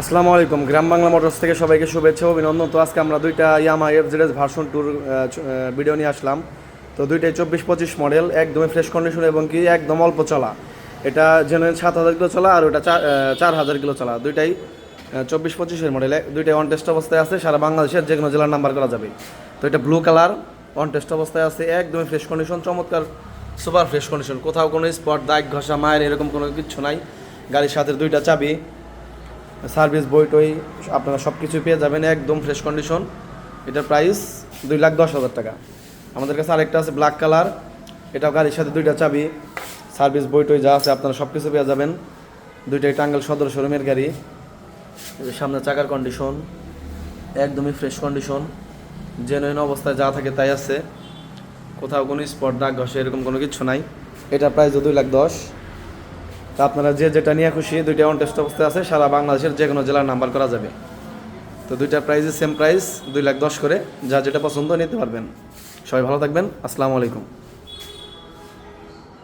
আসসালামু আলাইকুম। গ্রাম বাংলা মোটরস থেকে সবাইকে শুভেচ্ছা ও অভিনন্দন। তো আজকে আমরা দুইটা ইয়ামা এফজেডএস ভার্সন টুর ভিডিও নিয়ে আসলাম। তো দুইটাই 24-25 মডেল, একদমই ফ্রেশ কন্ডিশন এবং কি একদম অল্প চলা। এটা জেনুইন 7,000 কিলো চলা আর ওটা 4,000 কিলো চলা। দুইটাই 24-25 মডেল, দুইটাই অন টেস্ট অবস্থায় আছে। সারা বাংলাদেশের যে কোনো জেলার নাম্বার করা যাবে। তো এটা ব্লু কালার, অন টেস্ট অবস্থায় আছে, একদমই ফ্রেশ কন্ডিশন, চমৎকার সুপার ফ্রেশ কন্ডিশন। কোথাও কোনো স্পট, দাগ, ঘষা, মায়ের এরকম কোনো কিছু নাই। গাড়ির সাথে দুইটা চাবি, সার্ভিস বইটই আপনারা সব কিছু পেয়ে যাবেন, একদম ফ্রেশ কন্ডিশন। এটার প্রাইস 2,10,000 টাকা। আমাদের কাছে আরেকটা আছে ব্ল্যাক কালার, এটাও গাড়ির সাথে দুইটা চাবি, সার্ভিস বইটই যা আছে আপনারা সব কিছু পেয়ে যাবেন। দুইটাই টাঙ্গাইল সদর শোরুমের গাড়ি। সামনে চাকার কন্ডিশন একদমই ফ্রেশ কন্ডিশন, জেনুইন অবস্থায় যা থাকে তাই আছে, কোথাও কোনো স্পট, দাগ, ঘষে এরকম কোনো কিছু নাই। এটার প্রাইসও 2,10,000। তা আপনারা যে যেটা নিয়ে খুশি, দুইটা অন টেস্ট অবস্থায় আছে, সারা বাংলাদেশের যে কোনো জেলার নাম্বার করা যাবে। তো দুইটার প্রাইসই সেম প্রাইস, 2,10,000 করে। যা যেটা পছন্দ নিতে পারবেন। সবাই ভালো থাকবেন। আসসালামু আলাইকুম।